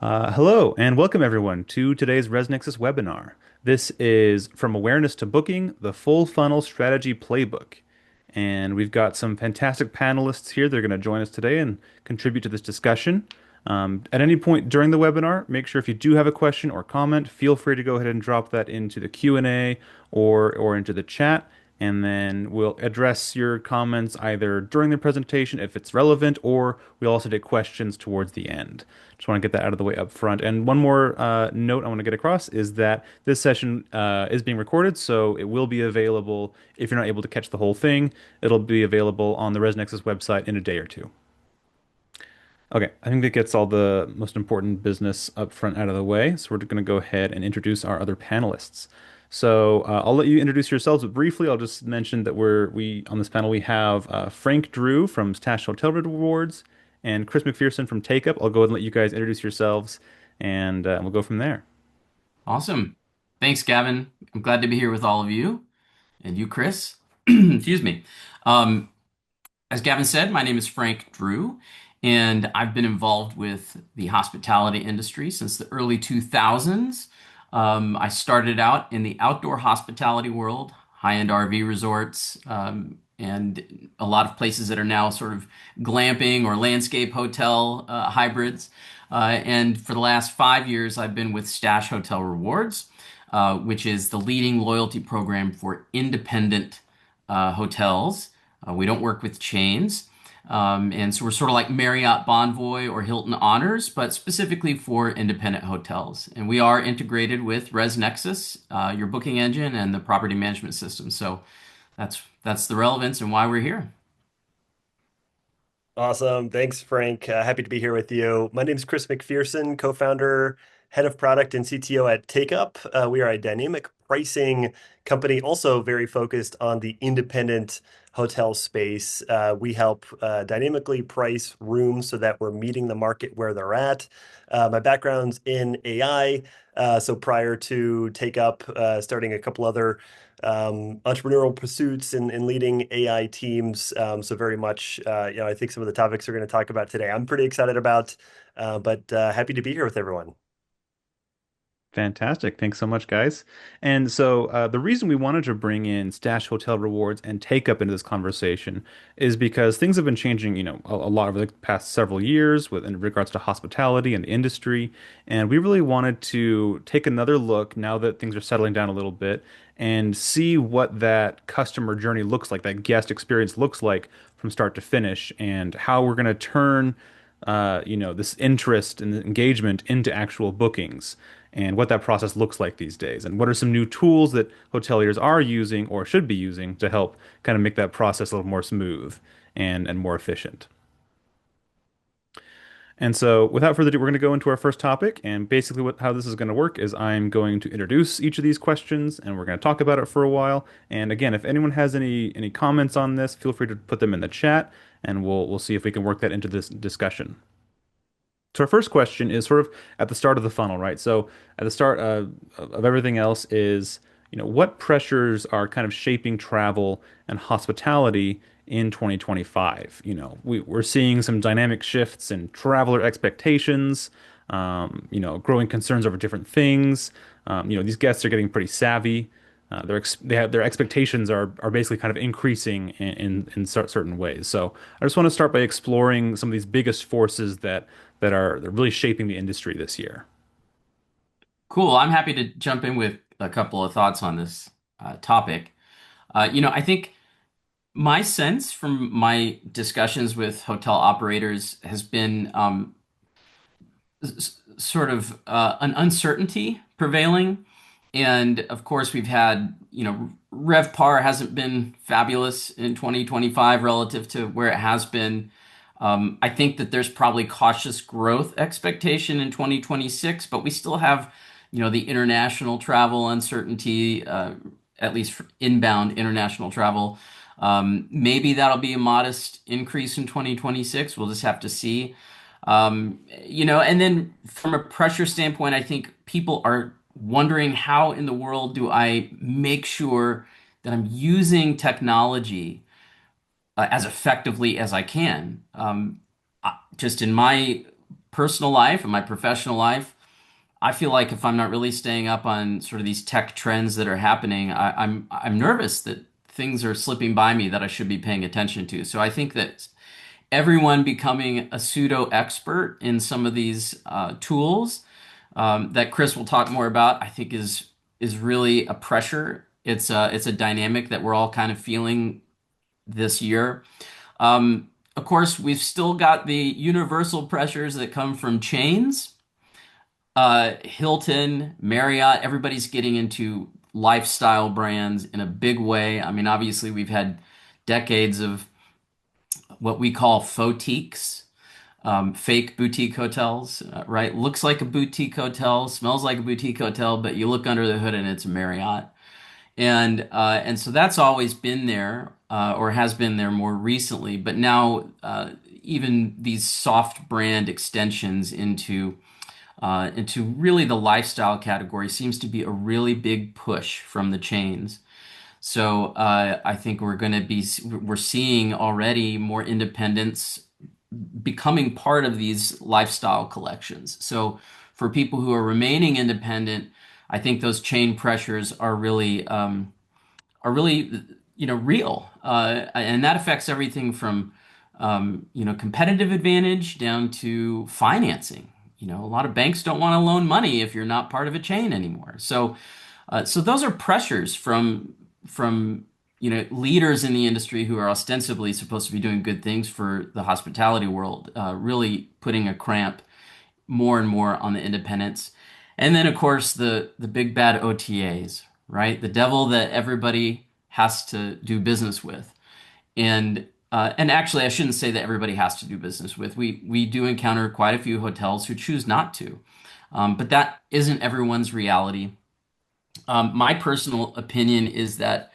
Hello and welcome everyone to today's ResNexus webinar. This is From Awareness to Booking, the Full Funnel Strategy Playbook. And we've got some fantastic panelists here. They're going to join us today and contribute to this discussion. At any point during the webinar, make sure if you do have a question or comment, feel free to go ahead and drop that into the Q&A or into the chat. And then we'll address your comments either during the presentation if it's relevant, or we'll also take questions towards the end. Just want to get that out of the way up front. And one more note I want to get across is that this session is being recorded, so it will be available if you're not able to catch the whole thing. It'll be available on the ResNexus website in a day or two. Okay, I think that gets all the most important business up front out of the way. So we're going to go ahead and introduce our other panelists. So I'll let you introduce yourselves, but briefly, I'll just mention that we on this panel we have Frank Drew from Stash Hotel Rewards and Chris McPherson from TakeUp. I'll go ahead and let you guys introduce yourselves, and we'll go from there. Awesome. Thanks, Gavin. I'm glad to be here with all of you and you, Chris. Excuse me. Um, as Gavin said, my name is Frank Drew, and I've been involved with the hospitality industry since the early 2000s. I started out in the outdoor hospitality world, high-end RV resorts, and a lot of places that are now sort of glamping or landscape hotel hybrids. And for the last 5 years, I've been with Stash Hotel Rewards, which is the leading loyalty program for independent hotels. We don't work with chains. And so we're sort of like Marriott Bonvoy or Hilton Honors, but specifically for independent hotels. And we are integrated with ResNexus, your booking engine, and the property management system. So that's the relevance and why we're here. Awesome. Thanks, Frank. Happy to be here with you. My name is Chris McPherson, co-founder, head of product and CTO at TakeUp. We are a dynamic pricing company, also very focused on the independent hotel space. We help dynamically price rooms so that we're meeting the market where they're at. My background's in AI. So prior to TakeUp, starting a couple other entrepreneurial pursuits and leading AI teams. So very much, I think some of the topics we're going to talk about today, I'm pretty excited about, but happy to be here with everyone. Fantastic. Thanks so much, guys. And so the reason we wanted to bring in Stash Hotel Rewards and Take Up into this conversation is because things have been changing, a lot over the past several years with in regards to hospitality and the industry. And we really wanted to take another look now that things are settling down a little bit and see what that customer journey looks like, that guest experience looks like from start to finish, and how we're going to turn this interest and engagement into actual bookings, and what that process looks like these days, and what are some new tools that hoteliers are using or should be using to help kind of make that process a little more smooth and more efficient. And so, without further ado, we're going to go into our first topic. And basically, how this is going to work is I'm going to introduce each of these questions, and we're going to talk about it for a while. And again, if anyone has any comments on this, feel free to put them in the chat, and we'll see if we can work that into this discussion. So our first question is sort of at the start of the funnel, right? So at the start of everything else is, what pressures are kind of shaping travel and hospitality in 2025? We're seeing some dynamic shifts in traveler expectations, growing concerns over different things. These guests are getting pretty savvy. Their expectations are basically kind of increasing in certain ways. So I just want to start by exploring some of these biggest forces that are really shaping the industry this year. Cool. I'm happy to jump in with a couple of thoughts on this topic. I think my sense from my discussions with hotel operators has been sort of an uncertainty prevailing. And of course, we've had, RevPAR hasn't been fabulous in 2025 relative to where it has been. I think that there's probably cautious growth expectation in 2026, but we still have, the international travel uncertainty, at least for inbound international travel. Maybe that'll be a modest increase in 2026. We'll just have to see. And then from a pressure standpoint, I think people are wondering how in the world do I make sure that I'm using technology as effectively as I can. Just in my personal life and my professional life, I feel like if I'm not really staying up on sort of these tech trends that are happening, I'm nervous that things are slipping by me that I should be paying attention to. So I think that everyone becoming a pseudo expert in some of these tools that Chris will talk more about, I think is really a pressure. It's a dynamic that we're all kind of feeling this year. Of course, we've still got the universal pressures that come from chains. Hilton, Marriott, everybody's getting into lifestyle brands in a big way. I mean, obviously, we've had decades of what we call photiques, fake boutique hotels, right? Looks like a boutique hotel, smells like a boutique hotel, but you look under the hood and it's a Marriott. And so that's always been there, or has been there more recently. But now, even these soft brand extensions into really the lifestyle category seems to be a really big push from the chains. So I think we're seeing already more independents becoming part of these lifestyle collections. So for people who are remaining independent, I think those chain pressures are really real, and that affects everything from competitive advantage down to financing. A lot of banks don't want to loan money if you're not part of a chain anymore. So those are pressures from leaders in the industry who are ostensibly supposed to be doing good things for the hospitality world, really putting a cramp more and more on the independents. And then, of course, the big bad OTAs, right? The devil that everybody has to do business with. And actually, I shouldn't say that everybody has to do business with. We do encounter quite a few hotels who choose not to, but that isn't everyone's reality. My personal opinion is that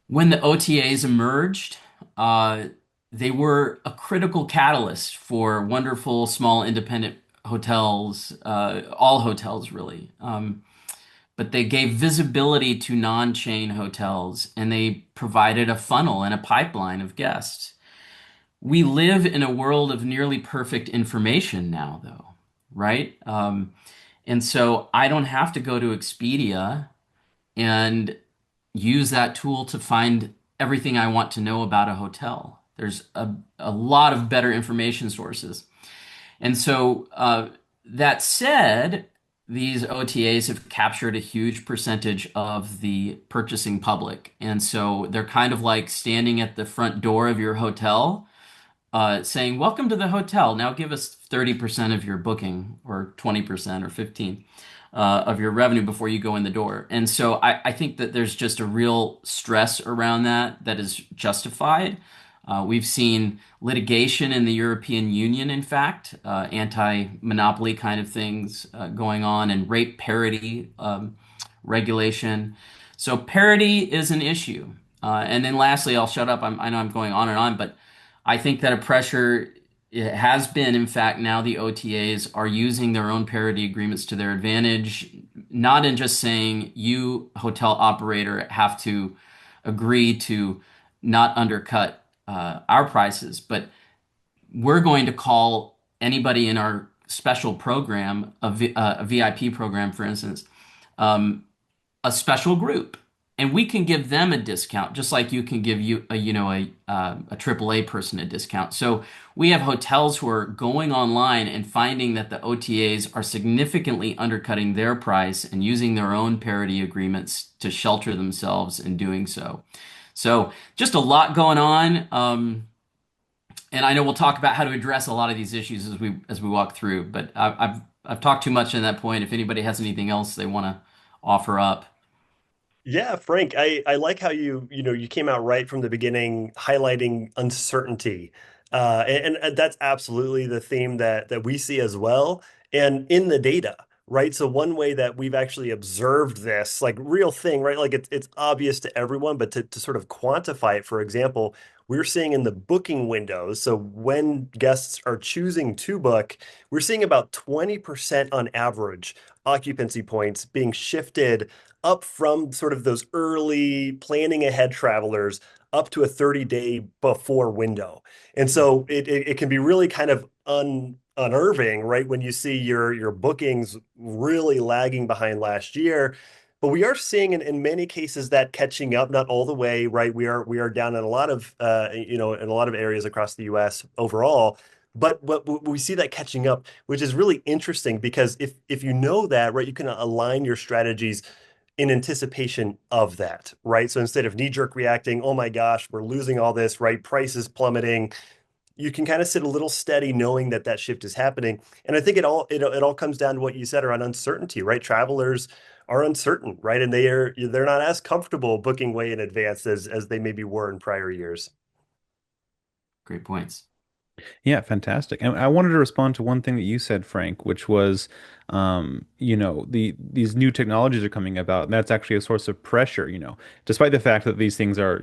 when the OTAs emerged, uh, they were a critical catalyst for wonderful small independent hotels, all hotels really. But they gave visibility to non-chain hotels and they provided a funnel and a pipeline of guests. We live in a world of nearly perfect information now, though, right? And so I don't have to go to Expedia and use that tool to find everything I want to know about a hotel. There's a lot of better information sources. And so, that said, these OTAs have captured a huge percentage of the purchasing public. And so they're kind of like standing at the front door of your hotel, saying, "Welcome to the hotel. Now give us 30% of your booking, or 20% or 15 of your revenue before you go in the door." And so I think that there's just a real stress around that is justified. We've seen litigation in the European Union, in fact, anti-monopoly kind of things going on, and rate parity regulation. So parity is an issue. And then lastly, I'll shut up. I know I'm going on and on, but I think that a pressure it has been, in fact, now the OTAs are using their own parity agreements to their advantage, not in just saying you, hotel operator, have to agree to not undercut our prices, but we're going to call anybody in our special program, a VIP program, for instance, um, a special group, and we can give them a discount, just like you can give a AAA person a discount. So we have hotels who are going online and finding that the OTAs are significantly undercutting their price and using their own parity agreements to shelter themselves in doing so. So just a lot going on. And I know we'll talk about how to address a lot of these issues as we walk through. But I've talked too much in that point. If anybody has anything else they want to offer up. Yeah, Frank, I like how you came out right from the beginning highlighting uncertainty. And that's absolutely the theme that we see as well. And in the data, right? So one way that we've actually observed this, like real thing, right? Like it's obvious to everyone, but to sort of quantify it, for example, we're seeing in the booking windows. So when guests are choosing to book, we're seeing about 20% on average occupancy points being shifted up from sort of those early planning ahead travelers up to a 30-day before window. And so it can be really kind of unnerving, right? When you see your bookings really lagging behind last year. But we are seeing in many cases that catching up, not all the way, right? We are down in a lot of in a lot of areas across the US overall. But we see that catching up, which is really interesting because if you know that, right, you can align your strategies in anticipation of that, right? So instead of knee-jerk reacting, oh my gosh, we're losing all this, right? Price is plummeting. You can kind of sit a little steady knowing that that shift is happening. And I think it all comes down to what you said around uncertainty, right? Travelers are uncertain, right? And they're not as comfortable booking way in advance as they maybe were in prior years. Great points. Yeah, fantastic. And I wanted to respond to one thing that you said, Frank, which was, these new technologies are coming about, and that's actually a source of pressure, despite the fact that these things are,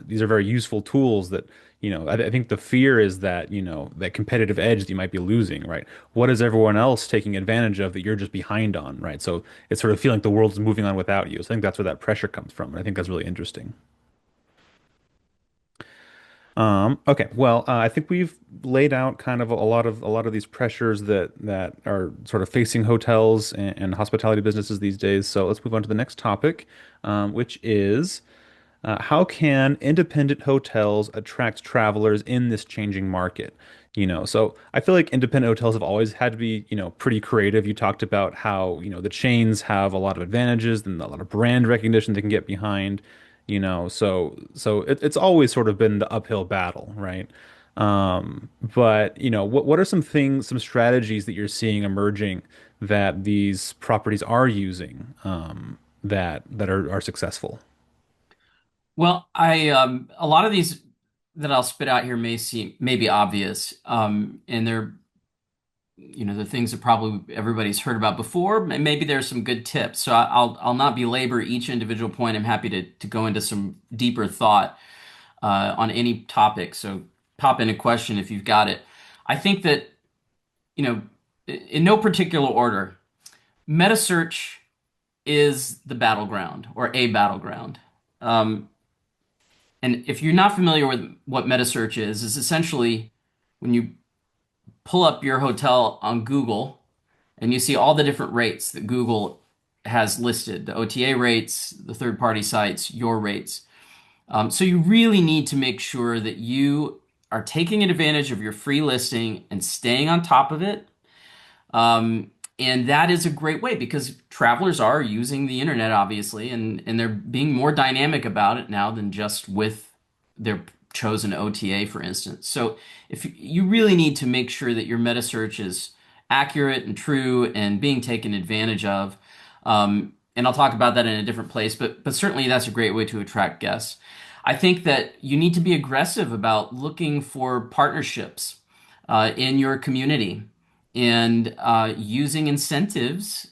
these are very useful tools that, I think the fear is that, that competitive edge that you might be losing, right? What is everyone else taking advantage of that you're just behind on, right? So it's sort of feeling like the world's moving on without you. So I think that's where that pressure comes from. And I think that's really interesting. Okay, well, I think we've laid out kind of a lot of these pressures that are sort of facing hotels and hospitality businesses these days. So let's move on to the next topic, which is how can independent hotels attract travelers in this changing market? So I feel like independent hotels have always had to be, pretty creative. You talked about how, the chains have a lot of advantages and a lot of brand recognition they can get behind, so it's always sort of been the uphill battle, right? But what are some things, some strategies that you're seeing emerging that these properties are using, that are successful? Well, I a lot of these that I'll spit out here may be obvious, and they're the things that probably everybody's heard about before. Maybe there's some good tips. So I'll not belabor each individual point. I'm happy to go into some deeper thought on any topic. So pop in a question if you've got it. I think that in no particular order, meta search is the battleground or a battleground. Um, and if you're not familiar with what meta search is essentially when you pull up your hotel on Google and you see all the different rates that Google has listed, the OTA rates, the third party sites, your rates. So you really need to make sure that you are taking advantage of your free listing and staying on top of it. And that is a great way because travelers are using the internet, obviously, and they're being more dynamic about it now than just with their chosen OTA, for instance. So if you really need to make sure that your meta search is accurate and true and being taken advantage of. And I'll talk about that in a different place, but certainly that's a great way to attract guests. I think that you need to be aggressive about looking for partnerships in your community and using incentives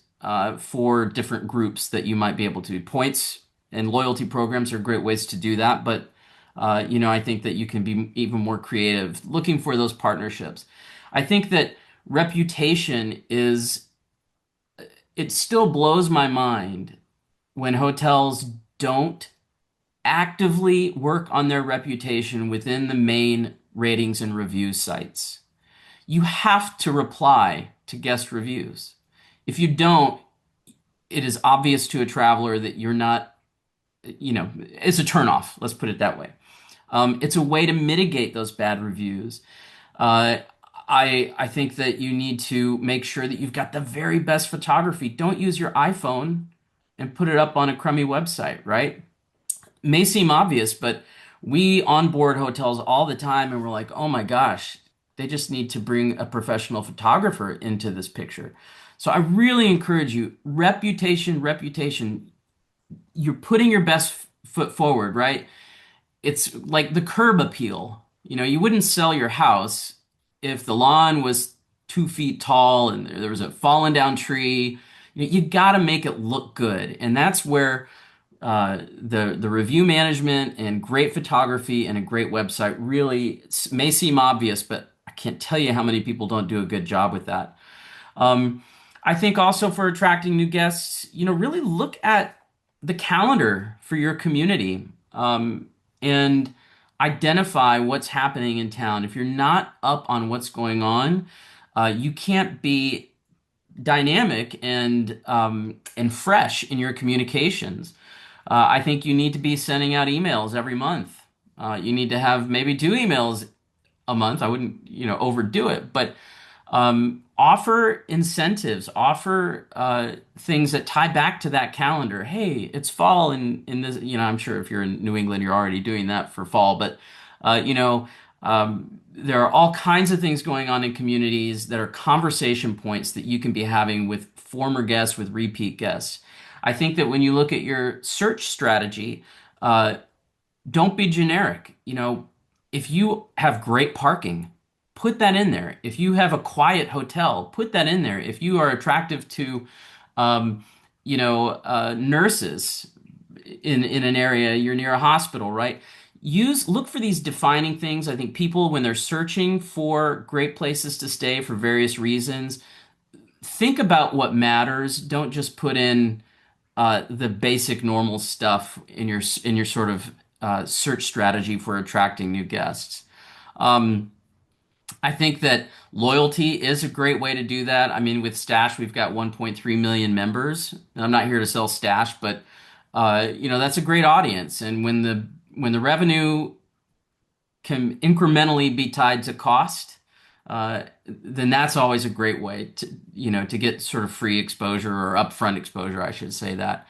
for different groups that you might be able to. Points and loyalty programs are great ways to do that, but I think that you can be even more creative looking for those partnerships. I think that reputation is, it still blows my mind when hotels don't actively work on their reputation within the main ratings and review sites. You have to reply to guest reviews. If you don't, it is obvious to a traveler that you're not, it's a turnoff. Let's put it that way. It's a way to mitigate those bad reviews. Uh, I think that you need to make sure that you've got the very best photography. Don't use your iPhone and put it up on a crummy website, right? May seem obvious, but we onboard hotels all the time and we're like, oh my gosh, they just need to bring a professional photographer into this picture. So I really encourage you, reputation, reputation. You're putting your best foot forward, right? It's like the curb appeal. You wouldn't sell your house if the lawn was 2 feet tall and there was a fallen down tree. You got to make it look good, and that's where the review management and great photography and a great website really may seem obvious, but I can't tell you how many people don't do a good job with that. Um, I think also for attracting new guests, really look at the calendar for your community, and identify what's happening in town. If you're not up on what's going on, You can't be dynamic and fresh in your communications. I think you need to be sending out emails every month. You need to have maybe two emails a month. I wouldn't, overdo it, but offer incentives, offer things that tie back to that calendar. Hey, it's fall in this, I'm sure if you're in New England, you're already doing that for fall, but uh, you know, there are all kinds of things going on in communities that are conversation points that you can be having with former guests, with repeat guests. I think that when you look at your search strategy, uh, don't be generic. If you have great parking, put that in there. If you have a quiet hotel, put that in there. If you are attractive to, um, nurses in an area, you're near a hospital, right? Look for these defining things. I think people, when they're searching for great places to stay for various reasons, think about what matters. Don't just put in the basic normal stuff in your sort of search strategy for attracting new guests. Um, I think that loyalty is a great way to do that. I mean, with Stash, we've got 1.3 million members. And I'm not here to sell Stash, but that's a great audience. And when the revenue can incrementally be tied to cost, then that's always a great way to get sort of free exposure or upfront exposure, I should say that.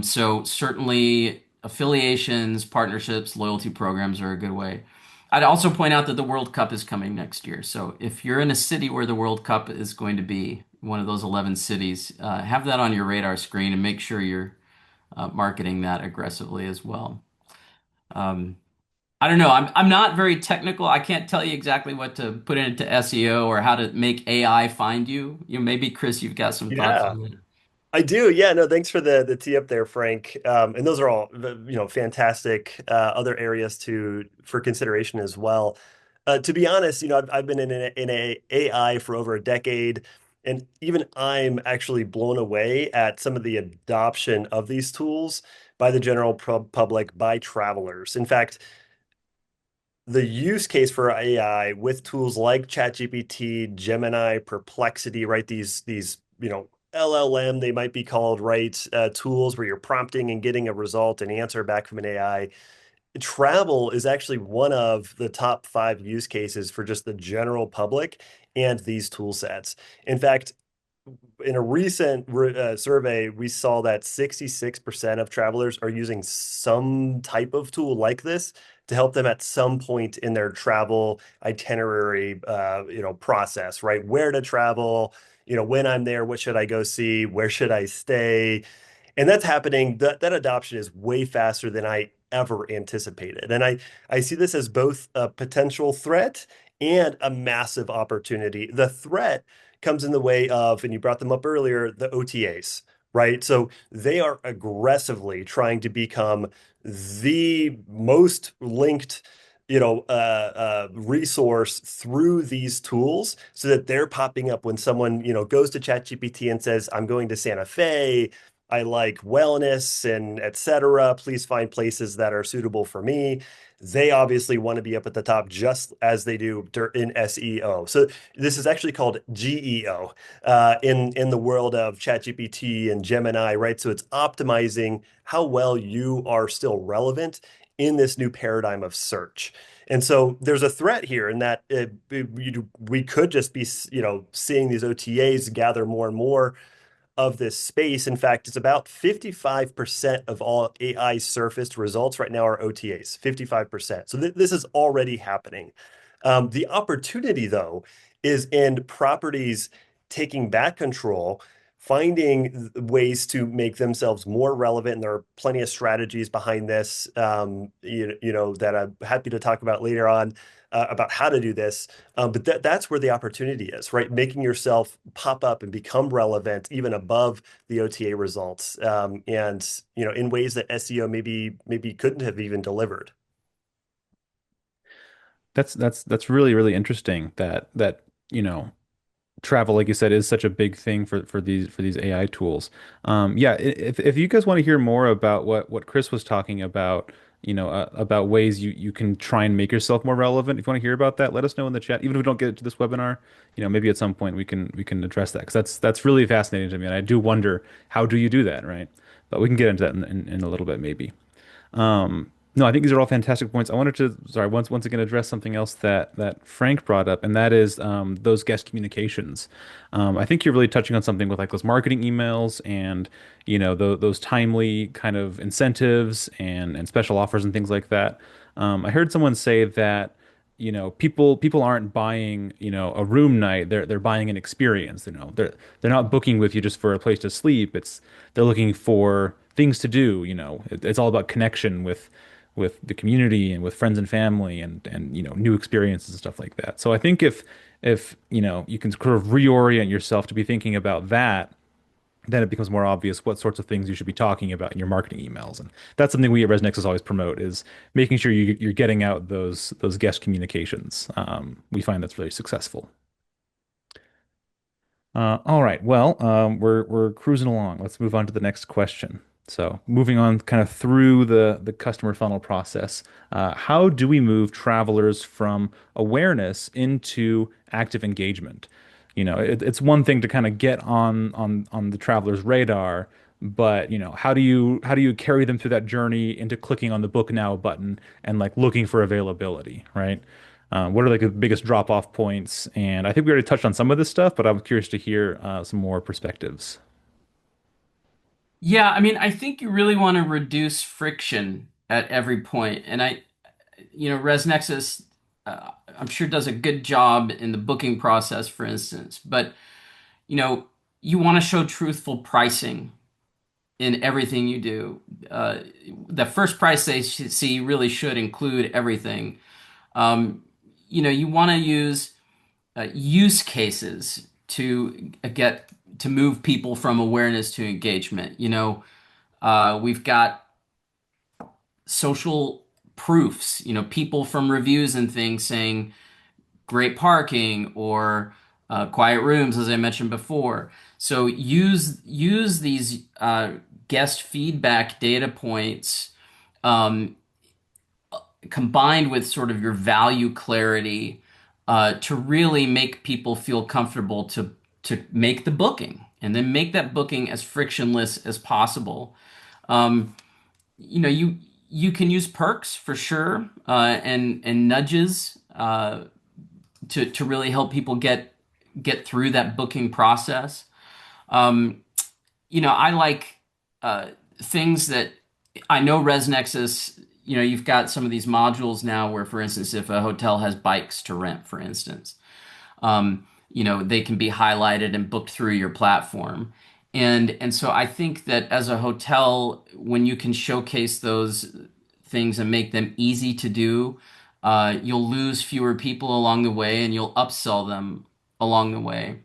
So certainly affiliations, partnerships, loyalty programs are a good way. I'd also point out that the World Cup is coming next year. So if you're in a city where the World Cup is going to be, one of those 11 cities, have that on your radar screen and make sure you're marketing that aggressively as well. Um, I don't know. I'm not very technical. I can't tell you exactly what to put into SEO or how to make AI find you. Maybe Chris, you've got some thoughts Yeah. on that. I do. Yeah, no, thanks for the tee up there, Frank. And those are all fantastic other areas to for consideration as well. To be honest, I've been in a AI for over a decade, and even I'm actually blown away at some of the adoption of these tools by the general public, by travelers. In fact, the use case for AI with tools like ChatGPT, Gemini, Perplexity, right? These LLM, they might be called, right? Tools where you're prompting and getting a result, an answer back from an AI. Travel is actually one of the top five use cases for just the general public and these tool sets. In fact, in a recent survey, we saw that 66% of travelers are using some type of tool like this to help them at some point in their travel itinerary, process, right? Where to travel, when I'm there, what should I go see? Where should I stay? And that's happening. That adoption is way faster than I ever anticipated. And I see this as both a potential threat and a massive opportunity. The threat comes in the way of, and you brought them up earlier, the OTAs, right? So they are aggressively trying to become the most linked, resource through these tools so that they're popping up when someone, goes to ChatGPT and says, I'm going to Santa Fe. I like wellness and et cetera. Please find places that are suitable for me. They obviously want to be up at the top just as they do in SEO. So this is actually called GEO in the world of ChatGPT and Gemini, right? So it's optimizing how well you are still relevant in this new paradigm of search. And so there's a threat here in that we could just be, seeing these OTAs gather more and more of this space. In fact, it's about 55% of all AI surfaced results right now are OTAs, 55%. So this is already happening. The opportunity, though, is in properties taking back control, finding ways to make themselves more relevant. And there are plenty of strategies behind this, that I'm happy to talk about later on about how to do this. But that's where the opportunity is, right? Making yourself pop up and become relevant even above the OTA results, and in ways that SEO maybe couldn't have even delivered. That's really really interesting that you know travel, like you said, is such a big thing for these AI tools. Yeah, if you guys want to hear more about what Chris was talking about, about ways you can try and make yourself more relevant. If you want to hear about that, let us know in the chat. Even if we don't get to this webinar, maybe at some point we can address that because that's really fascinating to me, and I do wonder how do you do that, right? But we can get into that in a little bit maybe. No, I think these are all fantastic points. I wanted to, sorry, once again address something else that Frank brought up, and that is those guest communications. I think you're really touching on something with like those marketing emails and those timely kind of incentives and special offers and things like that. I heard someone say that people aren't buying a room night. They're buying an experience. They're not booking with you just for a place to sleep. They're looking for things to do. It's all about connection with the community and with friends and family and new experiences and stuff like that. So I think if you can sort of reorient yourself to be thinking about that, then it becomes more obvious what sorts of things you should be talking about in your marketing emails. And that's something we at ResNexus always promote is making sure you're getting out those guest communications. We find that's really successful. All right. Well, we're cruising along. Let's move on to the next question. So, moving on kind of through the customer funnel process, how do we move travelers from awareness into active engagement? It's one thing to kind of get on the traveler's radar, but how do you carry them through that journey into clicking on the book now button and like looking for availability, right? What are like the biggest drop-off points? And I think we already touched on some of this stuff, but I'm curious to hear some more perspectives. Yeah, I mean, I think you really want to reduce friction at every point. And ResNexus, I'm sure does a good job in the booking process, for instance. But, you know, you want to show truthful pricing in everything you do. The first price they see really should include everything. Um, you want to use use cases to get to move people from awareness to engagement. We've got social proofs, people from reviews and things saying great parking or quiet rooms, as I mentioned before. So use these guest feedback data points um, combined with sort of your value clarity to really make people feel comfortable to make the booking and then make that booking as frictionless as possible. Um, you can use perks for sure and nudges to really help people get through that booking process. Um, I like uh, things that I know ResNexus, you've got some of these modules now where, for instance, if a hotel has bikes to rent, for instance, they can be highlighted and booked through your platform. And so I think that as a hotel, when you can showcase those things and make them easy to do, you'll lose fewer people along the way and you'll upsell them along the way.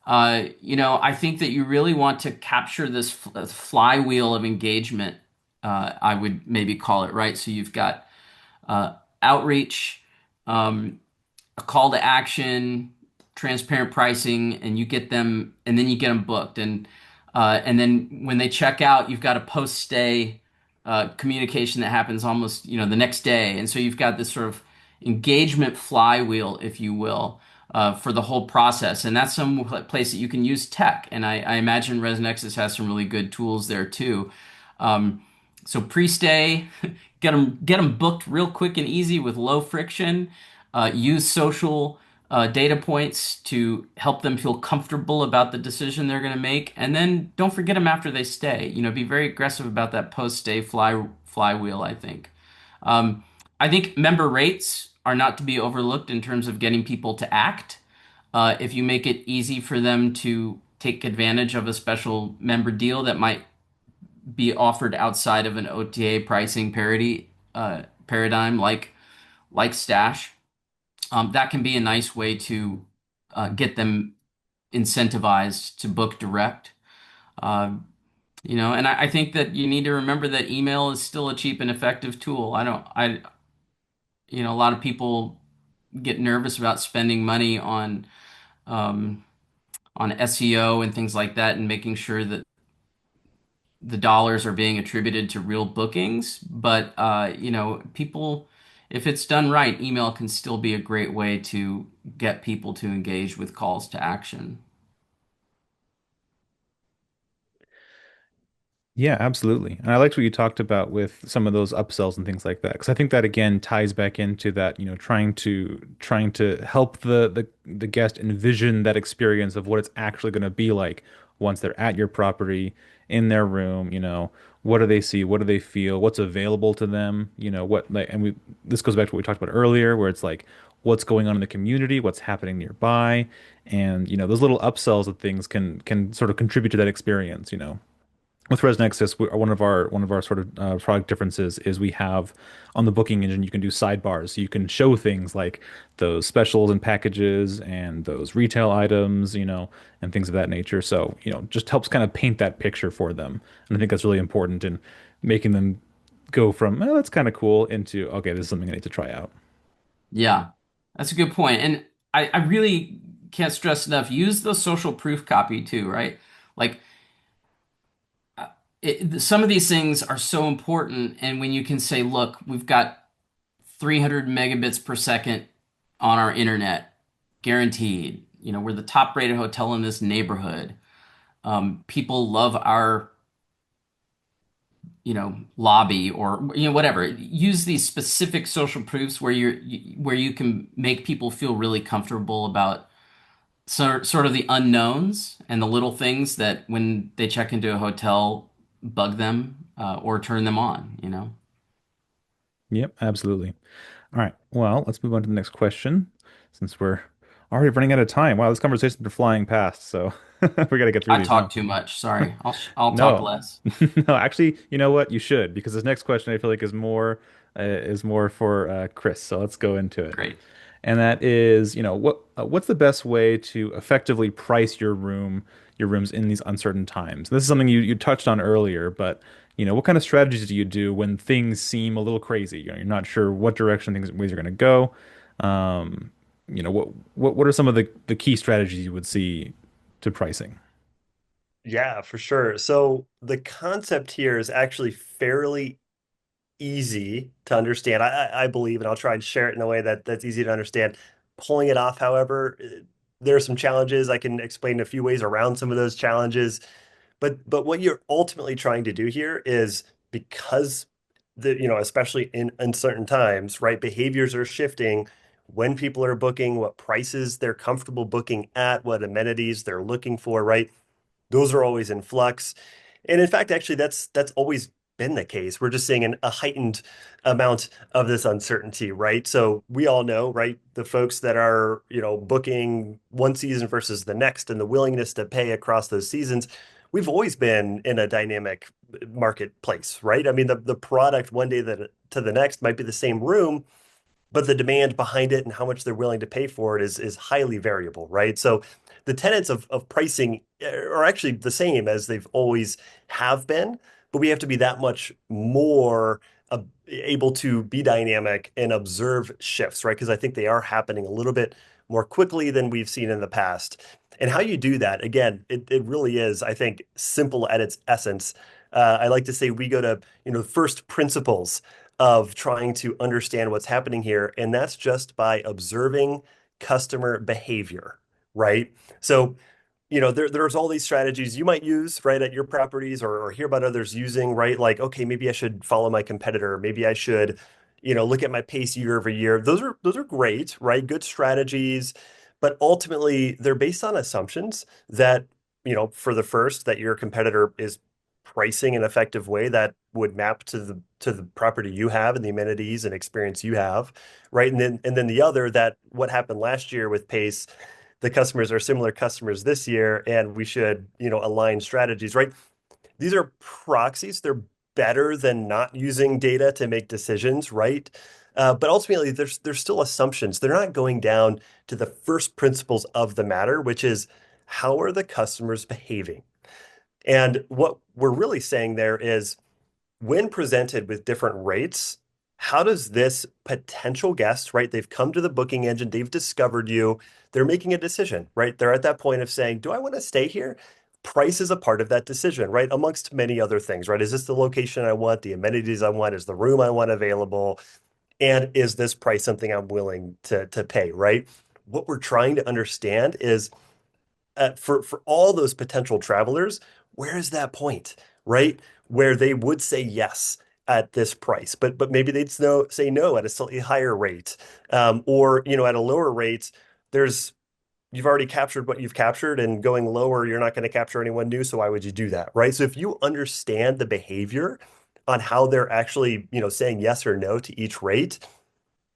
I think that you really want to capture this flywheel of engagement, I would maybe call it, right? So you've got outreach, um, a call to action, transparent pricing, and you get them, and then you get them booked, and then when they check out, you've got a post stay communication that happens almost the next day, and so you've got this sort of engagement flywheel, if you will. For the whole process, and that's some place that you can use tech. And I imagine ResNexus has some really good tools there too. Um, so pre-stay, get them booked real quick and easy with low friction. Use social data points to help them feel comfortable about the decision they're going to make, and then don't forget them after they stay. Be very aggressive about that post-stay flywheel. Um, I think member rates are not to be overlooked in terms of getting people to act. If you make it easy for them to take advantage of a special member deal that might be offered outside of an OTA pricing parity paradigm like Stash, that can be a nice way to get them incentivized to book direct. And I think that you need to remember that email is still a cheap and effective tool. I don't, I, a lot of people get nervous about spending money um, on SEO and things like that, and making sure that the dollars are being attributed to real bookings, but people, if it's done right, email can still be a great way to get people to engage with calls to action. Yeah, absolutely. And I liked what you talked about with some of those upsells and things like that, because I think that again ties back into that, trying to help the guest envision that experience of what it's actually going to be like once they're at your property in their room, what do they see, what do they feel, what's available to them, what like and we this goes back to what we talked about earlier, where it's like what's going on in the community, what's happening nearby, and those little upsells of things can sort of contribute to that experience. With ResNexus, one of our sort of product differences is we have on the booking engine you can do sidebars. So you can show things like those specials and packages and those retail items, and things of that nature. So, just helps kind of paint that picture for them. And I think that's really important in making them go from, oh, that's kind of cool into, okay, this is something I need to try out. Yeah, that's a good point. And I really can't stress enough, use the social proof copy too, right? Like some of these things are so important. And when you can say, look, we've got 300 megabits per second on our internet, guaranteed. We're the top rated hotel in this neighborhood. People love our, lobby or, whatever. Use these specific social proofs where you can make people feel really comfortable about sort of the unknowns and the little things that when they check into a hotel bug them or turn them on. Yep, absolutely. All right. Well, let's move on to the next question since we're already running out of time. Wow, this conversation's been flying past, so we got to get through I these talk now. too much. Sorry. I'll talk No, less. no, actually, you know what? You should because this next question I feel like is more for Chris. So let's go into it. Great. And that is, what's the best way to effectively price your rooms in these uncertain times? This is something you touched on earlier, but what kind of strategies do you do when things seem a little crazy? You're not sure what direction ways are going to go. Um, what are some of the key strategies you would see to pricing? Yeah, for sure. So the concept here is actually fairly easy to understand. I believe, and I'll try and share it in a way that's easy to understand. Pulling it off, however, there are some challenges. I can explain a few ways around some of those challenges. But what you're ultimately trying to do here is because especially in uncertain times, right? Behaviors are shifting when people are booking, what prices they're comfortable booking at, what amenities they're looking for, right? Those are always in flux. And in fact, actually, that's always been the case. We're just seeing a heightened amount of this uncertainty, right? So we all know, right, the folks that are, booking one season versus the next and the willingness to pay across those seasons, we've always been in a dynamic marketplace, right? I mean, the product one day to the next might be the same room, but the demand behind it and how much they're willing to pay for it is highly variable, right? So the tenets of pricing are actually the same as they've always have been, but we have to be that much more able to be dynamic and observe shifts, right? Because I think they are happening a little bit more quickly than we've seen in the past. And how you do that, again, it really is, I think, simple at its essence. I like to say we go to, first principles of trying to understand what's happening here. And that's just by observing customer behavior, right? So, there's all these strategies you might use, right, at your properties or hear about others using, right? Like, okay, maybe I should follow my competitor. Maybe I should, look at my pace year over year. Those are great, right? Good strategies, but ultimately they're based on assumptions that, for the first, that your competitor is pricing an effective way that would map to the property you have and the amenities and experience you have, right? And then the other that what happened last year with pace, the customers are similar customers this year, and we should, align strategies, right? These are proxies. They're better than not using data to make decisions, right? But ultimately, there's still assumptions. They're not going down to the first principles of the matter, which is how are the customers behaving? And what we're really saying there is when presented with different rates, how does this potential guest, right? They've come to the booking engine, they've discovered you, they're making a decision, right? They're at that point of saying, do I want to stay here? Price is a part of that decision, right? Amongst many other things, right? Is this the location I want, the amenities I want, is the room I want available, and is this price something I'm willing to pay, right? What we're trying to understand is for all those potential travelers, where is that point, right? Where they would say yes at this price, but maybe they'd say no at a slightly higher rate, or at a lower rate. There's You've already captured what you've captured, and going lower, you're not going to capture anyone new. So why would you do that, right? So if you understand the behavior on how they're actually, saying yes or no to each rate,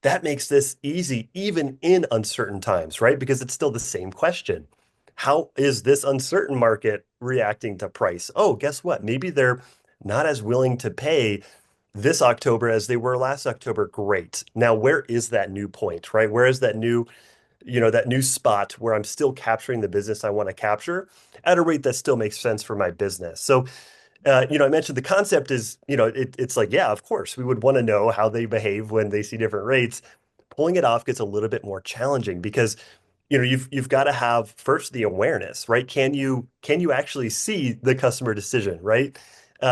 that makes this easy, even in uncertain times, right? Because it's still the same question. How is this uncertain market reacting to price? Oh, guess what? Maybe they're not as willing to pay this October as they were last October. Great. Now, where is that new point, right? Where is that new spot where I'm still capturing the business I want to capture at a rate that still makes sense for my business? So I mentioned the concept is, it's like, yeah, of course, we would want to know how they behave when they see different rates. Pulling it off gets a little bit more challenging because, you've got to have first the awareness, right? Can you actually see the customer decision, right?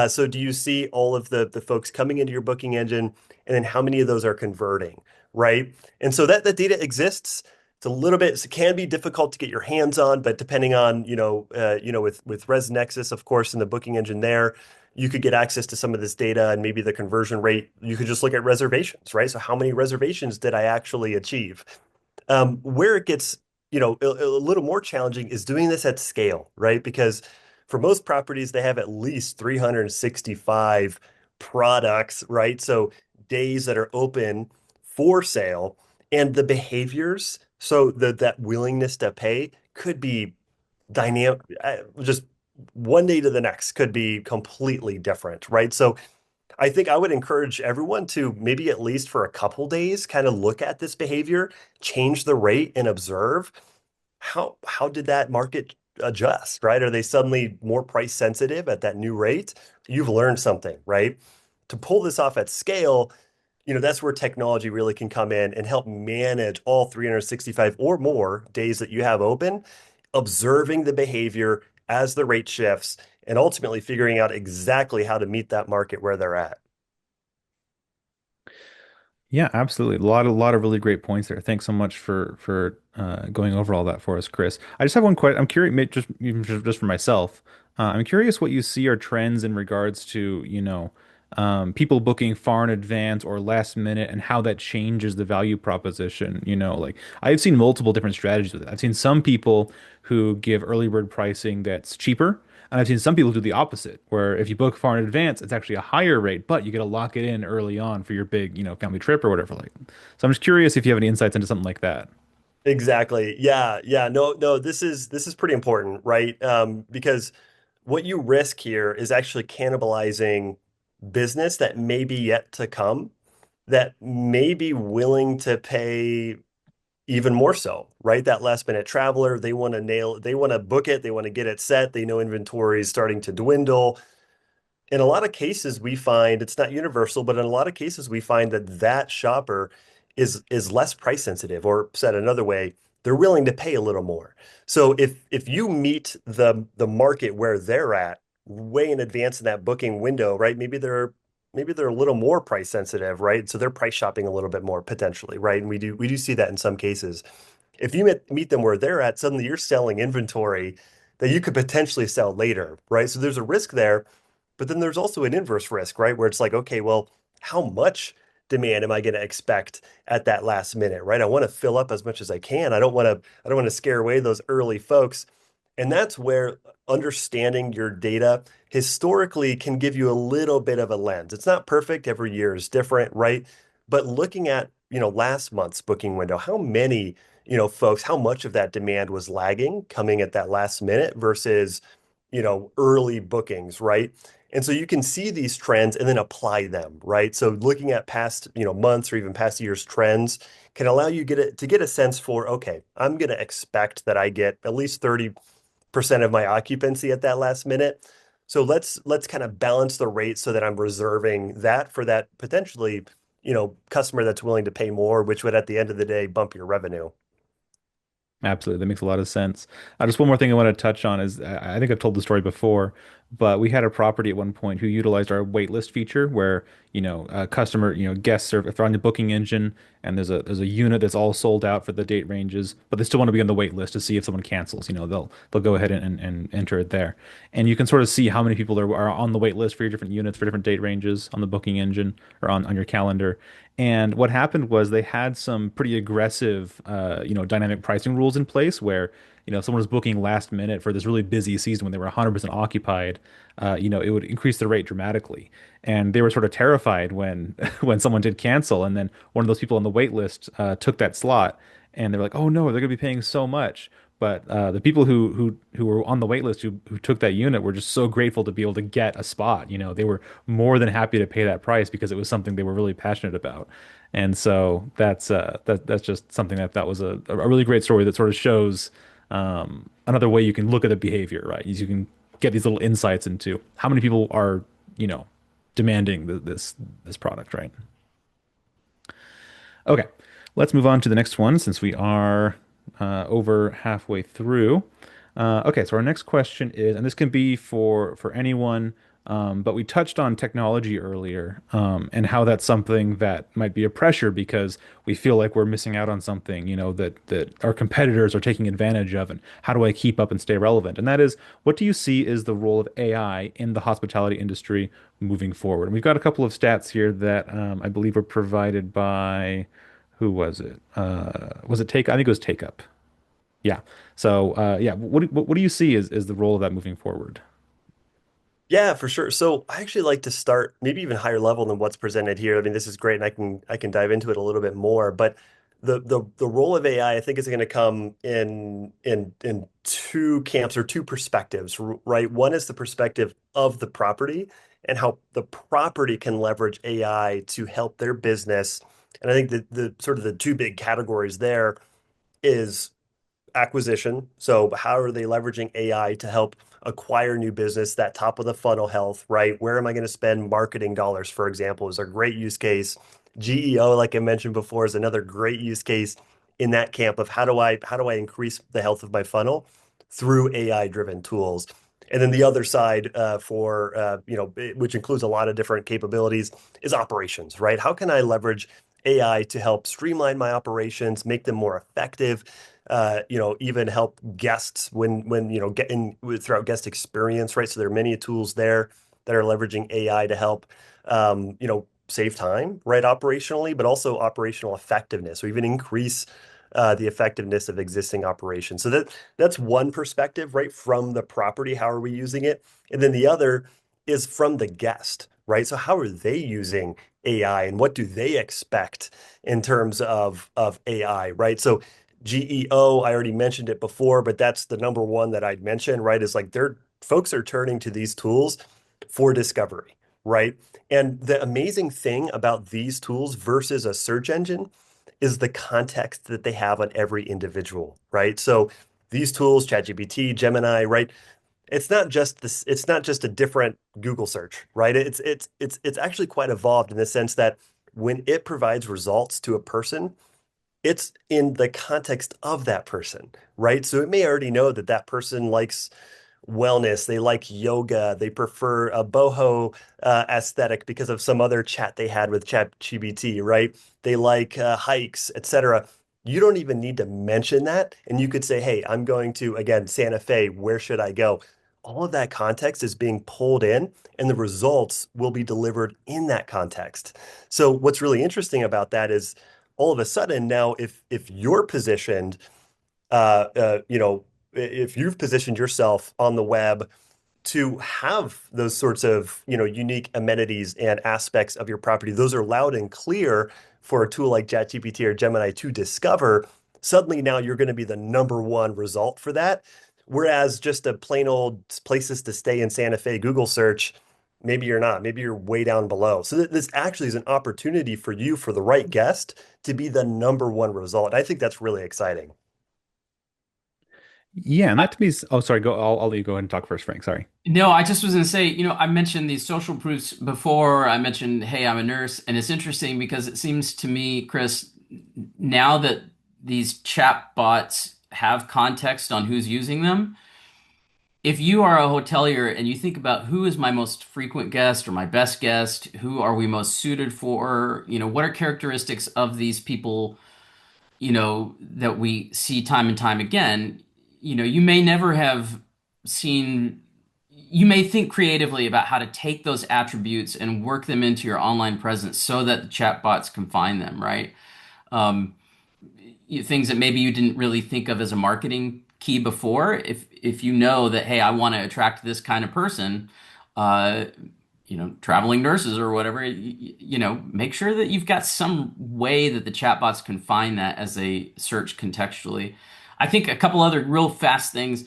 So do you see all of the folks coming into your booking engine, and then how many of those are converting, right? And so that data exists. It's a little bit, it can be difficult to get your hands on, but depending on, with ResNexus, of course, in the booking engine there, you could get access to some of this data and maybe the conversion rate. You could just look at reservations, right? So how many reservations did I actually achieve? Where it gets, a little more challenging is doing this at scale, right? Because for most properties, they have at least 365 products, right? So days that are open for sale, and the behaviors, so that willingness to pay could be dynamic, just one day to the next could be completely different, right? So I think I would encourage everyone to maybe at least for a couple days kind of look at this behavior, change the rate, and observe how did that market adjust, right? Are they suddenly more price sensitive at that new rate? You've learned something, right? To pull this off at scale, that's where technology really can come in and help manage all 365 or more days that you have open, observing the behavior as the rate shifts, and ultimately figuring out exactly how to meet that market where they're at. Yeah, absolutely. A lot of really great points there. Thanks so much for going over all that for us, Chris. I just have one question. I'm curious, just even just for myself. I'm curious what you see are trends in regards to, people booking far in advance or last minute, and how that changes the value proposition. Like I've seen multiple different strategies with it. I've seen some people who give early bird pricing that's cheaper. And I've seen some people do the opposite, where if you book far in advance, it's actually a higher rate, but you get to lock it in early on for your big, family trip or whatever. Like, so I'm just curious if you have any insights into something like that. Exactly. Yeah, yeah. No, no, this is pretty important, right? Because what you risk here is actually cannibalizing business that may be yet to come, that may be willing to pay even more so, right? That last minute traveler, they want to book it, they want to get it set, they know inventory is starting to dwindle. In a lot of cases, we find it's not universal, but in a lot of cases, we find that shopper is less price sensitive, or said another way, they're willing to pay a little more. So if you meet the market where they're at way in advance in that booking window, right? Maybe they're a little more price sensitive, right? So they're price shopping a little bit more potentially, right? And we do see that in some cases. If you meet them where they're at, suddenly you're selling inventory that you could potentially sell later, right? So there's a risk there, but then there's also an inverse risk, right? Where it's like, okay, well, how much demand am I going to expect at that last minute, right? I want to fill up as much as I can. I don't want to scare away those early folks. And that's where understanding your data historically can give you a little bit of a lens. It's not perfect. Every year is different, right? But looking at, last month's booking window, how many, folks, how much of that demand was lagging coming at that last minute versus, early bookings, right? And so you can see these trends and then apply them, right? So looking at past, months or even past years' trends can allow you to get a sense for, okay, I'm going to expect that I get at least 30% of my occupancy at that last minute. So let's kind of balance the rate so that I'm reserving that for that potentially, customer that's willing to pay more, which would at the end of the day bump your revenue. Absolutely, that makes a lot of sense. Just one more thing I want to touch on is I think I've told the story before, but we had a property at one point who utilized our waitlist feature where, a customer, guests are if they're on the booking engine and there's a unit that's all sold out for the date ranges, but they still want to be on the wait list to see if someone cancels. They'll go ahead and enter it there. And you can sort of see how many people are on the wait list for your different units for different date ranges on the booking engine or on your calendar. And what happened was they had some pretty aggressive, dynamic pricing rules in place where, if someone was booking last minute for this really busy season when they were 100% occupied, it would increase the rate dramatically. And they were sort of terrified when when someone did cancel, and then one of those people on the wait list took that slot, and they were like, "Oh no, they're going to be paying so much." But the people who were on the wait list who took that unit were just so grateful to be able to get a spot. They were more than happy to pay that price because it was something they were really passionate about. And so that's just something that was a really great story that sort of shows another way you can look at the behavior, right? Is you can get these little insights into how many people are, you know, demanding this product, right? Okay, let's move on to the next one since we are over halfway through. Okay, so our next question is, and this can be for anyone, but we touched on technology earlier, and how that's something that might be a pressure because we feel like we're missing out on something, that our competitors are taking advantage of, and how do I keep up and stay relevant? And that is, what do you see is the role of AI in the hospitality industry moving forward? And we've got a couple of stats here that I believe were provided by who was it? Was it Take? I think it was TakeUp. Yeah. So, yeah, what do you see is the role of that moving forward? Yeah, for sure. So I actually like to start maybe even higher level than what's presented here. I mean, this is great, and I can dive into it a little bit more. But the role of AI, I think, is going to come in two camps or two perspectives, right? One is the perspective of the property and how the property can leverage AI to help their business. And I think the sort of the two big categories there is acquisition. So how are they leveraging AI to help acquire new business, that top of the funnel health, right? Where am I going to spend marketing dollars, for example, is a great use case. GEO, like I mentioned before, is another great use case in that camp of how do I increase the health of my funnel through AI driven tools. And then the other side for which includes a lot of different capabilities, is operations, right? How can I leverage AI to help streamline my operations, make them more effective, even help guests when getting throughout guest experience, right? So there are many tools there that are leveraging AI to help, save time, right, operationally, but also operational effectiveness, or even increase the effectiveness of existing operations. So that's one perspective, right, from the property. How are we using it? And then the other is from the guest, right? So how are they using AI, and what do they expect in terms of AI, right? So GEO, I already mentioned it before, but that's the number one that I'd mention, right? Is like folks are turning to these tools for discovery, right? And the amazing thing about these tools versus a search engine is the context that they have on every individual, right? So these tools, ChatGPT, Gemini, right? It's not just this, it's not just a different Google search, right? It's actually quite evolved in the sense that when it provides results to a person, it's in the context of that person, right? So it may already know that that person likes wellness, they like yoga, they prefer a boho aesthetic because of some other chat they had with ChatGPT, right? They like hikes, etc. You don't even need to mention that, and you could say, "Hey, I'm going to again Santa Fe. Where should I go?" All of that context is being pulled in, and the results will be delivered in that context. So what's really interesting about that is all of a sudden now, if you're positioned, uh, uh, you know, if you've positioned yourself on the web to have those sorts of, unique amenities and aspects of your property, those are loud and clear for a tool like ChatGPT or Gemini to discover. Suddenly now you're going to be the number one result for that. Whereas just a plain old places to stay in Santa Fe Google search, maybe you're not. Maybe you're way down below. So this actually is an opportunity for you, for the right guest, to be the number one result. I think that's really exciting. Yeah, and that to me is, oh, sorry, I'll let you go ahead and talk first, Frank. Sorry. No, I just was going to say, I mentioned these social proofs before. I mentioned, hey, I'm a nurse. And it's interesting because it seems to me, Chris, now that these chat bots have context on who's using them. If you are a hotelier and you think about who is my most frequent guest or my best guest, who are we most suited for, what are characteristics of these people, that we see time and time again, you may never have seen, you may think creatively about how to take those attributes and work them into your online presence so that the chatbots can find them, right? Um, Things that maybe you didn't really think of as a marketing key before. If you know that, hey, I want to attract this kind of person, uh, traveling nurses or whatever, make sure that you've got some way that the chatbots can find that as they search contextually. I think a couple other real fast things.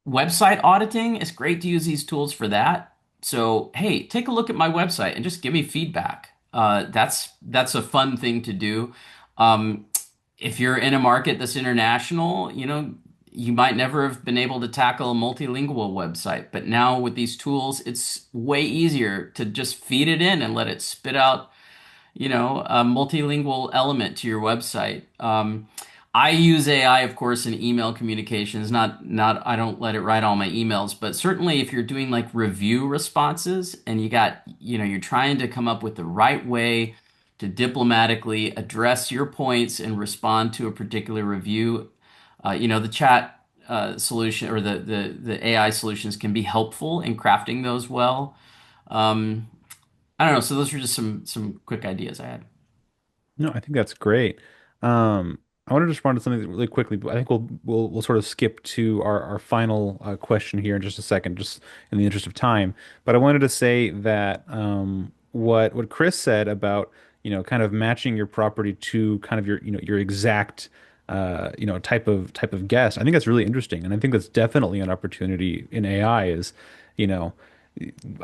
Website auditing, it's great to use these tools for that. So, hey, take a look at my website and just give me feedback. That's a fun thing to do. Um, if you're in a market that's international, you might never have been able to tackle a multilingual website, but now with these tools, it's way easier to just feed it in and let it spit out, a multilingual element to your website. I use AI, of course, in email communications. I don't let it write all my emails, but certainly if you're doing like review responses and you're trying to come up with the right way to diplomatically address your points and respond to a particular review, the chat solution or the AI solutions can be helpful in crafting those well. Um, I don't know. So those are just some quick ideas I had. No, I think that's great. I wanted to respond to something really quickly, but I think we'll sort of skip to our final question here in just a second, just in the interest of time. But I wanted to say that what Chris said about, kind of matching your property to kind of your exact type of guest. I think that's really interesting, and I think that's definitely an opportunity in AI is, you know.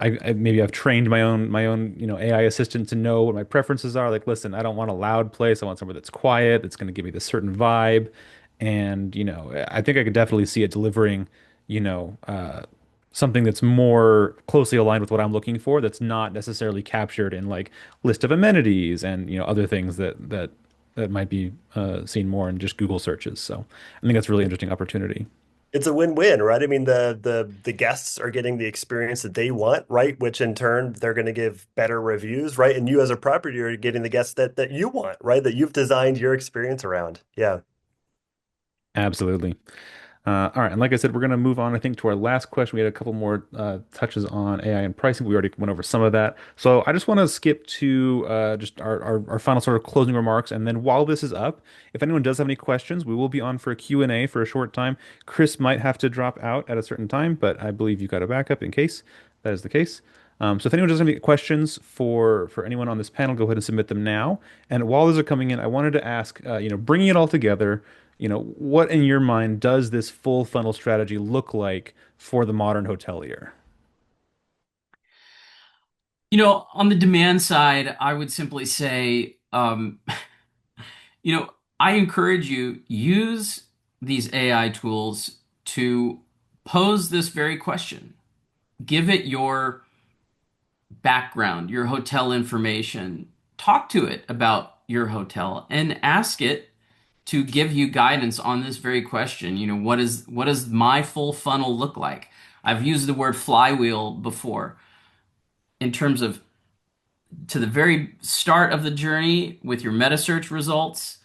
Maybe I've trained my own AI assistant to know what my preferences are. Like, listen, I don't want a loud place. I want somewhere that's quiet, that's going to give me this certain vibe. And, I think I could definitely see it delivering, you know, uh, something that's more closely aligned with what I'm looking for, that's not necessarily captured in like list of amenities and, other things that might be seen more in just Google searches. So I think that's a really interesting opportunity. It's a win-win, right? I mean, the guests are getting the experience that they want, right? Which in turn they're going to give better reviews, right? And you as a property are getting the guests that you want, right? That you've designed your experience around. Yeah. Absolutely. All right, and like I said, we're going to move on, I think, to our last question. We had a couple more touches on AI and pricing. We already went over some of that. So I just want to skip to just our final sort of closing remarks. And then while this is up, if anyone does have any questions, we will be on for a Q&A for a short time. Chris might have to drop out at a certain time, but I believe you got a backup in case that is the case. So if anyone does have any questions for anyone on this panel, go ahead and submit them now. And while those are coming in, I wanted to ask, bringing it all together, what in your mind does this full funnel strategy look like for the modern hotelier? On the demand side, I would simply say, you know, I encourage you use these AI tools to pose this very question. Give it your background, your hotel information. Talk to it about your hotel and ask it to give you guidance on this very question. What does my full funnel look like? I've used the word flywheel before in terms of to the very start of the journey with your meta search results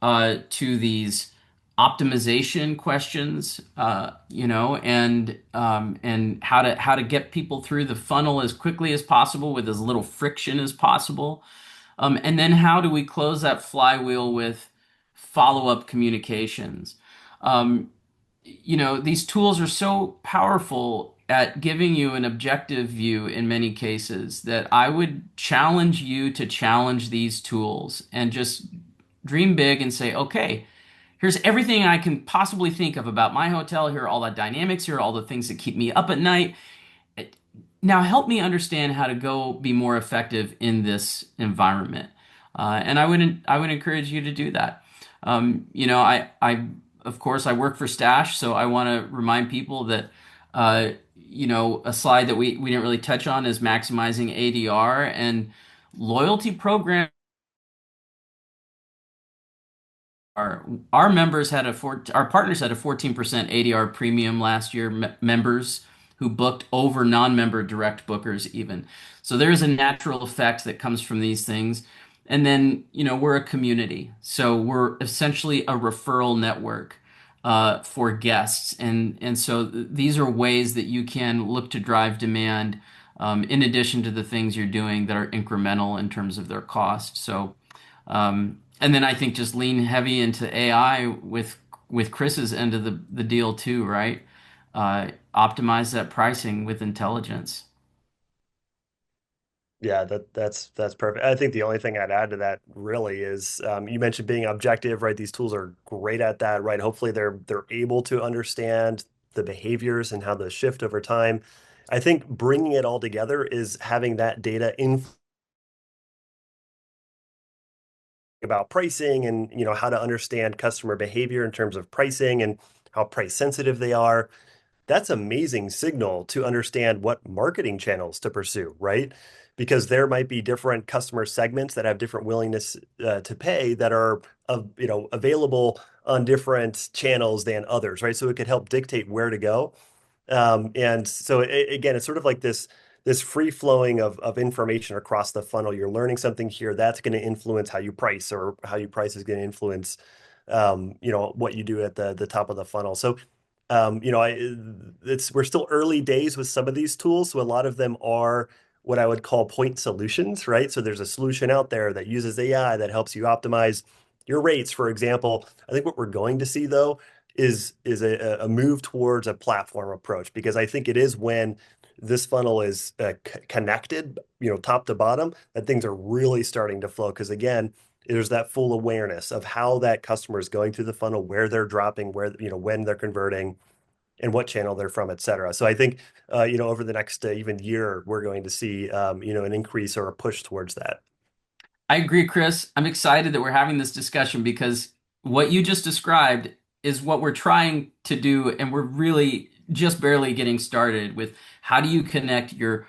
to these optimization questions, and how to get people through the funnel as quickly as possible with as little friction as possible. And then how do we close that flywheel with follow-up communications? Um, these tools are so powerful at giving you an objective view in many cases that I would challenge you to challenge these tools and just dream big and say, okay, here's everything I can possibly think of about my hotel. Here are all the dynamics. Here are all the things that keep me up at night. Now help me understand how to go be more effective in this environment. And I would encourage you to do that. I of course I work for Stash, so I want to remind people that a slide that we didn't really touch on is maximizing ADR and. Loyalty programs. Loyalty programs are so powerful at giving you an objective view in many cases that I would challenge you to challenge these tools and just dream big and say, okay, here's everything I can possibly think of about my hotel. Here are all the dynamics. Here are all the things that keep me up at night. Now help me understand how to go be more effective in this environment. And I would encourage you to do that. You know, our members had our partners had a 14% ADR premium last year, members who booked over non-member direct bookers even. So there is a natural effect that comes from these things. And then, we're a community. So we're essentially a referral network for guests. And so these are ways that you can look to drive demand in addition to the things you're doing that are incremental in terms of their cost. And then I think just lean heavy into AI with Chris's end of the deal too, right? Optimize that pricing with intelligence. Yeah, that's perfect. I think the only thing I'd add to that really is you mentioned being objective, right? These tools are great at that, right? Hopefully they're able to understand the behaviors and how those shift over time. I think bringing it all together is having that data in about pricing and how to understand customer behavior in terms of pricing and how price sensitive they are. That's amazing signal to understand what marketing channels to pursue, right? Because there might be different customer segments that have different willingness to pay that are available on different channels than others, right? So it could help dictate where to go. And so again, it's sort of like this free flowing of information across the funnel. You're learning something here that's going to influence how you price, or how you price is going to influence what you do at the top of the funnel. So we're still early days with some of these tools. So a lot of them are what I would call point solutions, right? So there's a solution out there that uses AI that helps you optimize your rates, for example. I think what we're going to see though is a move towards a platform approach, because I think it is when this funnel is connected, top to bottom, that things are really starting to flow. Because again, there's that full awareness of how that customer is going through the funnel, where they're dropping, where, when they're converting, and what channel they're from, et cetera. So I think, over the next even year, we're going to see, an increase or a push towards that. I agree, Chris. I'm excited that we're having this discussion because what you just described is what we're trying to do, and we're really just barely getting started with how do you connect your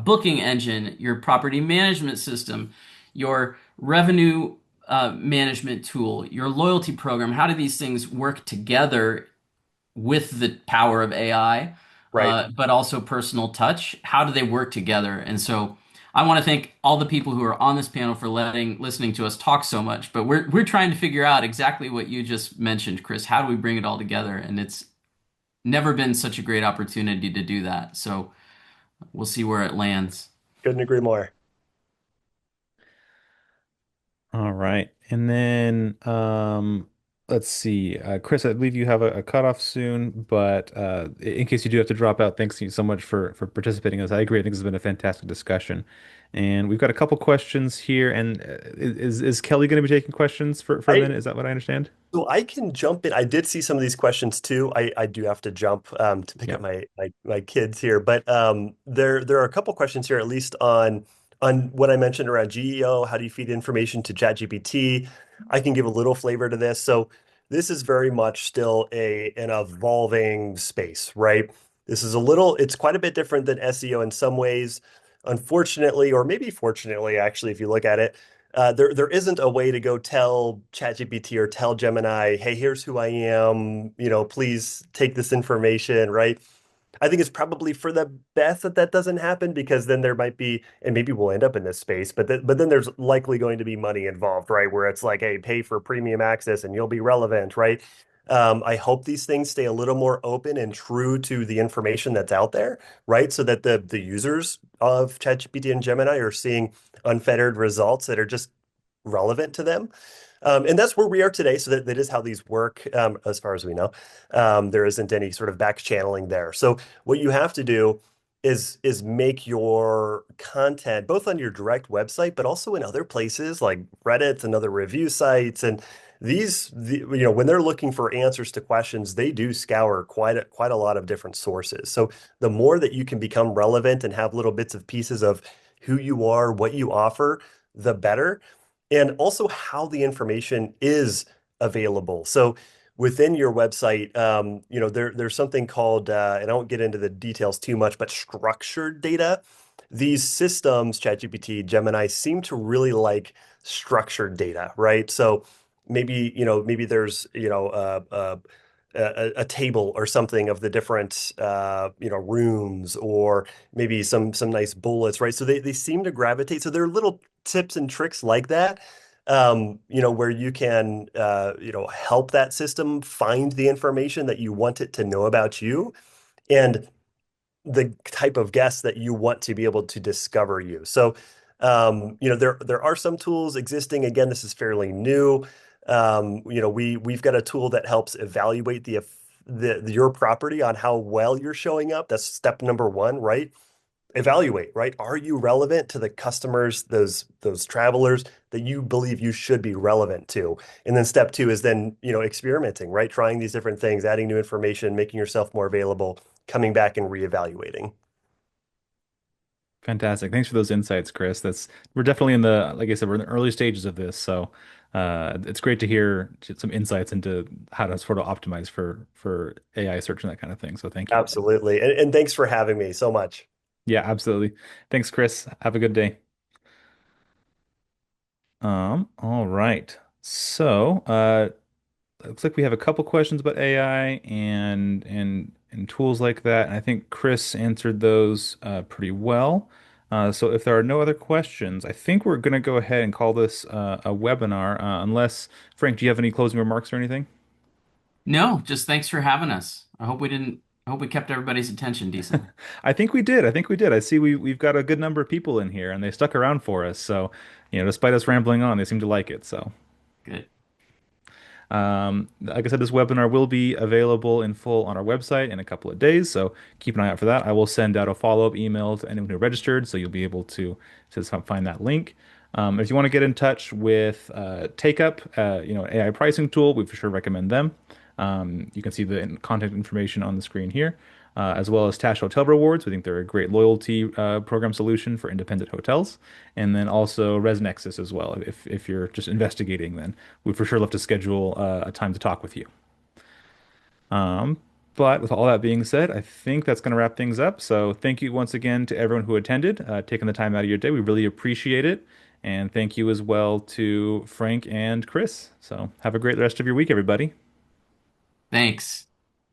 booking engine, your property management system, your revenue management tool, your loyalty program. How do these things work together with the power of AI, Right. but also personal touch? How do they work together? And so I want to thank all the people who are on this panel for listening to us talk so much. But we're trying to figure out exactly what you just mentioned, Chris. How do we bring it all together? And it's never been such a great opportunity to do that. So we'll see where it lands. Couldn't agree more. All right. And then let's see. Chris, I believe you have a cutoff soon, but in case you do have to drop out, thanks you so much for participating in this. I agree. I think this has been a fantastic discussion. And we've got a couple questions here. And is Kelly going to be taking questions for a I minute? Is that what I understand? So I can jump in. I did see some of these questions too. I do have to jump to pick Yeah. up my kids here, but there are a couple questions here, at least on what I mentioned around GEO. How do you feed information to ChatGPT? I can give a little flavor to this. So this is very much still an evolving space, right? It's quite a bit different than SEO in some ways. Unfortunately, or maybe fortunately, actually, if you look at it, there isn't a way to go tell ChatGPT or tell Gemini, hey, here's who I am, please take this information, right? I think it's probably for the best that that doesn't happen, because then there might be, and maybe we'll end up in this space, but then there's likely going to be money involved, right? Where it's like, hey, pay for premium access and you'll be relevant, right? I hope these things stay a little more open and true to the information that's out there, right? So that the users of ChatGPT and Gemini are seeing unfettered results that are just relevant to them. And that's where we are today. So that is how these work, as far as we know. There isn't any sort of back channeling there. So what you have to do is make your content both on your direct website, but also in other places like Reddit and other review sites. And when they're looking for answers to questions, they do scour quite a lot of different sources. So the more that you can become relevant and have little bits of pieces of who you are, what you offer, the better. And also how the information is available. So within your website, there's something called, and I won't get into the details too much, but structured data. These systems, ChatGPT, Gemini, seem to really like structured data, right? So maybe, maybe there's, a table or something of the different, rooms, or maybe some nice bullets, right? So they seem to gravitate. So there are little tips and tricks like that, where you can, help that system find the information that you want it to know about you, and the type of guest that you want to be able to discover you. So, there are some tools existing. Again, this is fairly new. We've got a tool that helps evaluate your property on how well you're showing up. That's step number one, right? Evaluate, right? Are you relevant to the customers, those travelers that you believe you should be relevant to? And then step two is then, experimenting, right? Trying these different things, adding new information, making yourself more available, coming back and reevaluating. Fantastic. Thanks for those insights, Chris. We're definitely in the, like I said, we're in the early stages of this, so it's great to hear some insights into how to sort of optimize for AI search and that kind of thing. So thank you. Absolutely. And thanks for having me so much. Yeah, absolutely. Thanks, Chris. Have a good day. All right. So, looks like we have a couple questions about AI and tools like that. And I think Chris answered those pretty well. So if there are no other questions, I think we're going to go ahead and call this a webinar. Unless Frank, do you have any closing remarks or anything? No, just thanks for having us. I hope we kept everybody's attention decently. I think we did. I think we did. I see we've got a good number of people in here, and they stuck around for us. So, despite us rambling on, they seem to like it. So. Good. Like I said, this webinar will be available in full on our website in a couple of days, so keep an eye out for that. I will send out a follow-up email to anyone who registered, so you'll be able to find that link. If you want to get in touch with TakeUp, AI pricing tool, we for sure recommend them. You can see the contact information on the screen here, as well as Tash Hotel Rewards. We think they're a great loyalty program solution for independent hotels. And then also ResNexus as well. If you're just investigating, then we'd for sure love to schedule a time to talk with you. Um, but with all that being said, I think that's going to wrap things up. So thank you once again to everyone who attended, taking the time out of your day. We really appreciate it. And thank you as well to Frank and Chris. So have a great rest of your week, everybody. Thanks.